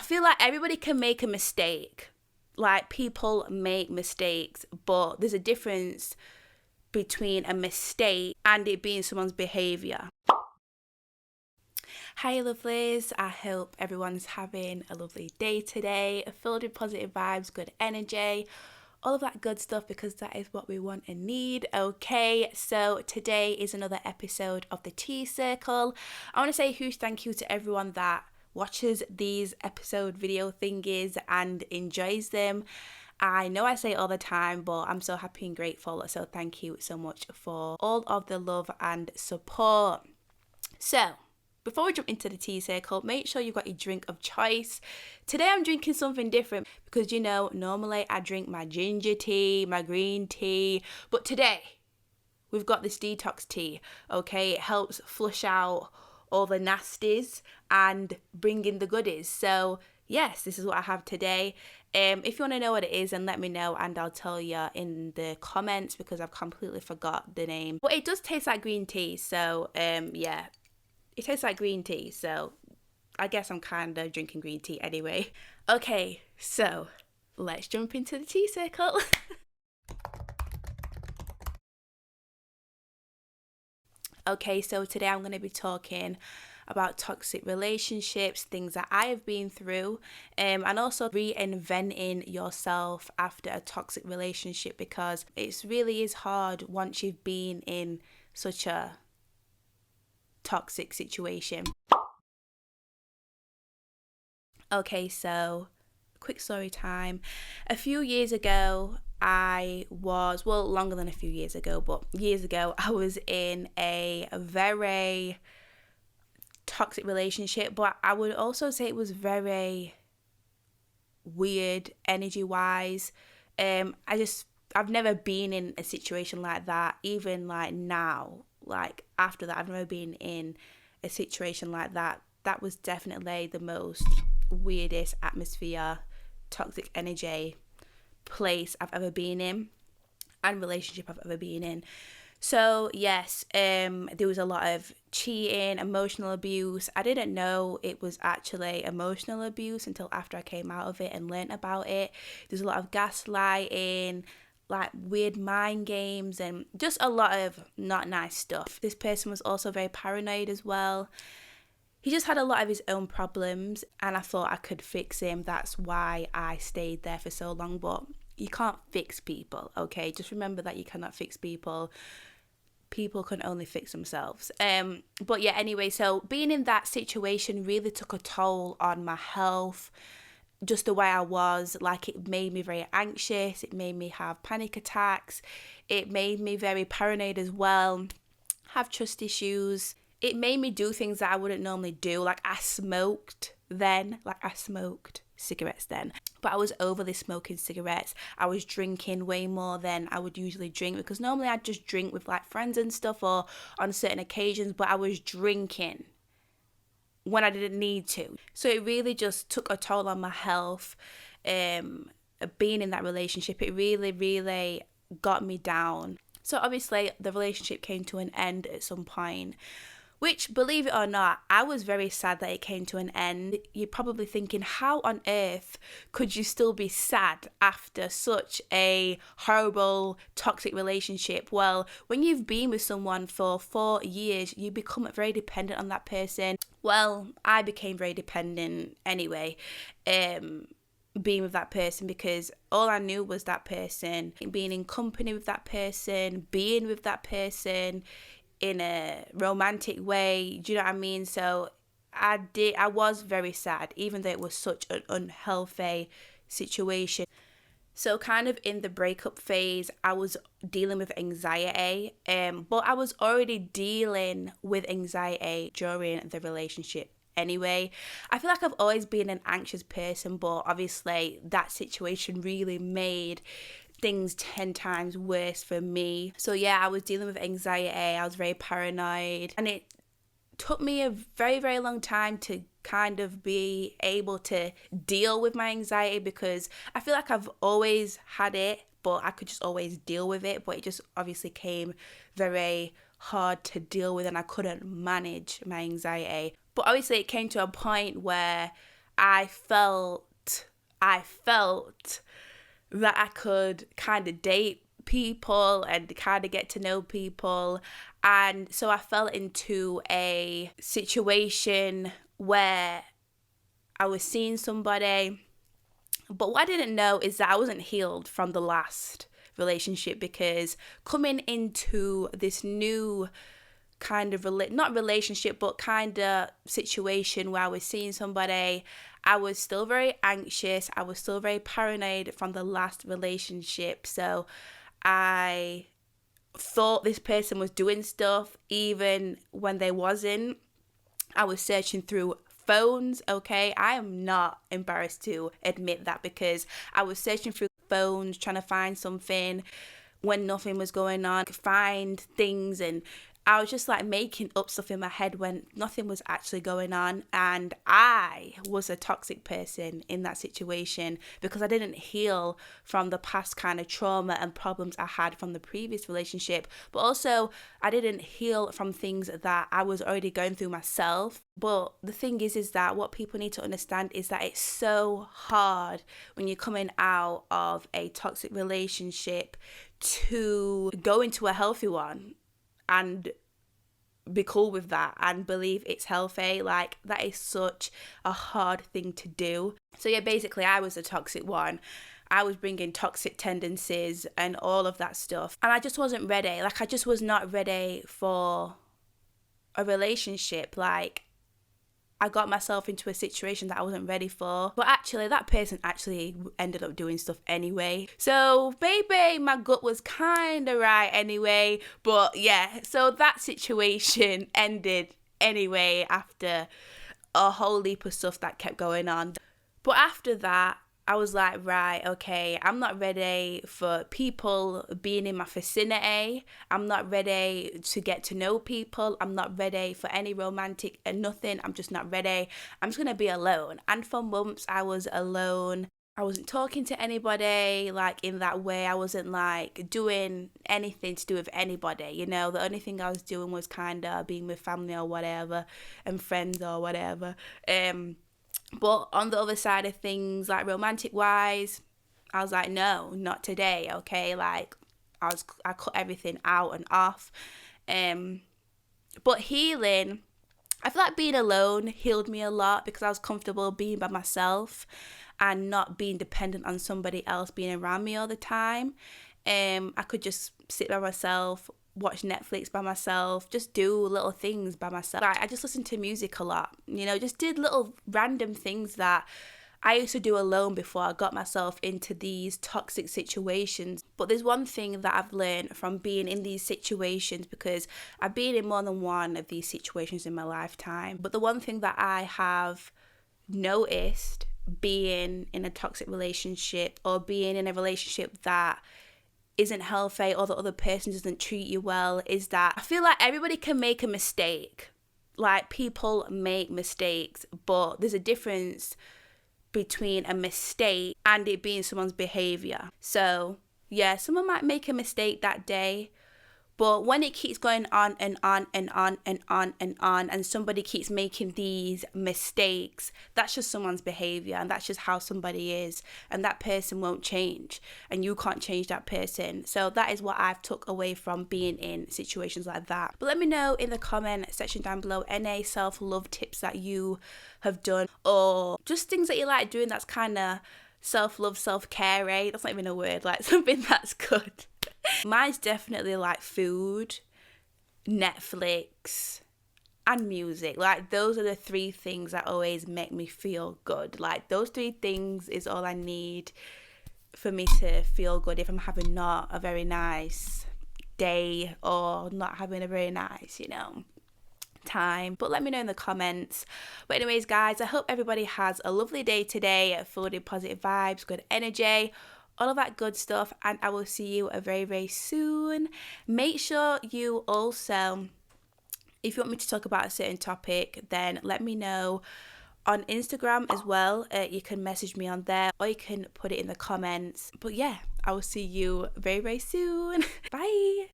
feel like everybody can make a mistake. Like, people make mistakes, but there's a difference between a mistake and it being someone's behaviour. Hi lovelies, I hope everyone's having a lovely day today, filled with positive vibes, good energy, all of that good stuff, because that is what we want and need. Okay, so today is another episode of the Tea Circle. I want to say a huge thank you to everyone that watches these episode video thingies and enjoys them. I know I say it all the time, but I'm so happy and grateful, so thank you so much for all of the love and support. So before we jump into the tea circle, make sure you've got your drink of choice. Today I'm drinking something different because, you know, normally I drink my ginger tea, my green tea, but today we've got this detox tea, okay? It helps flush out all the nasties and bring in the goodies. So yes, this is what I have today. If you want to know what it is, then let me know and I'll tell you in the comments because I've completely forgot the name. But it does taste like green tea, so yeah. It tastes like green tea, so I guess I'm kind of drinking green tea anyway. Okay, so let's jump into the tea circle. Okay, so today I'm going to be talking about toxic relationships, things that I have been through, and also reinventing yourself after a toxic relationship, because it really is hard once you've been in such a toxic situation. Okay, so quick story time. A few years ago, longer than a few years ago, but years ago, I was in a very toxic relationship, but I would also say it was very weird energy wise. I've never been in a situation like that, even like now, like after that, I've never been in a situation like that. That was definitely the most weirdest atmosphere, toxic energy place I've ever been in and relationship I've ever been in. So yes, there was a lot of cheating, emotional abuse. I didn't know it was actually emotional abuse until after I came out of it and learnt about it. There's a lot of gaslighting, like weird mind games, and just a lot of not nice stuff. This person was also very paranoid as well. He just had a lot of his own problems, and I thought I could fix him. That's why I stayed there for so long. But you can't fix people, okay? Just remember that you cannot fix people. People can only fix themselves. But yeah, anyway, so being in that situation really took a toll on my health. Just the way I was, like, it made me very anxious. It made me have panic attacks. It made me very paranoid as well, have trust issues. It made me do things that I wouldn't normally do. Like, I smoked cigarettes then, but I was overly smoking cigarettes. I was drinking way more than I would usually drink, because normally I'd just drink with like friends and stuff or on certain occasions, but I was drinking when I didn't need to. So it really just took a toll on my health. Being in that relationship, it really got me down. So obviously the relationship came to an end at some point, which, believe it or not, I was very sad that it came to an end. You're probably thinking, how on earth could you still be sad after such a horrible, toxic relationship? Well, when you've been with someone for 4 years, you become very dependent on that person. Well, I became very dependent anyway, being with that person, because all I knew was that person, being in company with that person, being with that person in a romantic way. Do you know what I mean? So I was very sad, even though it was such an unhealthy situation. So kind of in the breakup phase, I was dealing with anxiety, but I was already dealing with anxiety during the relationship anyway. I feel like I've always been an anxious person, but obviously that situation really made things 10 times worse for me. So yeah, I was dealing with anxiety, I was very paranoid, and it took me a very long time to kind of be able to deal with my anxiety, because I feel like I've always had it, but I could just always deal with it, but it just obviously came very hard to deal with and I couldn't manage my anxiety. But obviously it came to a point where I felt that I could kind of date people and kind of get to know people. And so I fell into a situation where I was seeing somebody, but what I didn't know is that I wasn't healed from the last relationship, because coming into this new kind of not relationship, but kind of situation where I was seeing somebody, I was still very anxious. I was still very paranoid from the last relationship. So I thought this person was doing stuff even when they wasn't. I was searching through phones, okay? I am not embarrassed to admit that, because I was searching through phones trying to find something when nothing was going on, find things, and I was just like making up stuff in my head when nothing was actually going on. And I was a toxic person in that situation because I didn't heal from the past kind of trauma and problems I had from the previous relationship. But also I didn't heal from things that I was already going through myself. But the thing is that what people need to understand is that it's so hard when you're coming out of a toxic relationship to go into a healthy one and be cool with that and believe it's healthy. Like, that is such a hard thing to do. So yeah, basically I was a toxic one. I was bringing toxic tendencies and all of that stuff, and I just wasn't ready. Like, I just was not ready for a relationship. Like, I got myself into a situation that I wasn't ready for. But actually, that person actually ended up doing stuff anyway. So, baby, my gut was kind of right anyway. But yeah, so that situation ended anyway after a whole heap of stuff that kept going on. But after that, I was like, right, okay, I'm not ready for people being in my vicinity. I'm not ready to get to know people. I'm not ready for any romantic and nothing. I'm just not ready. I'm just going to be alone. And for months, I was alone. I wasn't talking to anybody, like, in that way. I wasn't, like, doing anything to do with anybody, you know. The only thing I was doing was kind of being with family or whatever and friends or whatever. But on the other side of things, like romantic wise, I was like, no, not today, okay? Like, I cut everything out and off. But healing, I feel like being alone healed me a lot because I was comfortable being by myself and not being dependent on somebody else being around me all the time. I could just sit by myself, watch Netflix by myself, just do little things by myself. Like, I just listened to music a lot, you know, just did little random things that I used to do alone before I got myself into these toxic situations. But there's one thing that I've learned from being in these situations, because I've been in more than one of these situations in my lifetime. But the one thing that I have noticed being in a toxic relationship, or being in a relationship that isn't healthy, or the other person doesn't treat you well, is that I feel like everybody can make a mistake. Like, people make mistakes, but there's a difference between a mistake and it being someone's behavior. So yeah, someone might make a mistake that day, but when it keeps going on and on and on and on and on, and somebody keeps making these mistakes, that's just someone's behavior, and that's just how somebody is, and that person won't change, and you can't change that person. So that is what I've took away from being in situations like that. But let me know in the comment section down below any self-love tips that you have done, or just things that you like doing that's kind of self-love, self-care, eh? That's not even a word, like something that's good. Mine's definitely like food, Netflix, and music. Like, those are the three things that always make me feel good. Like, those three things is all I need for me to feel good if I'm having not a very nice day, or not having a very nice, you know, time. But let me know in the comments. But anyways, guys, I hope everybody has a lovely day today, full of positive vibes, good energy, all of that good stuff, and I will see you very, very soon. Make sure you also, if you want me to talk about a certain topic, then let me know on Instagram as well. You can message me on there, or you can put it in the comments. But yeah, I will see you very, very soon. Bye.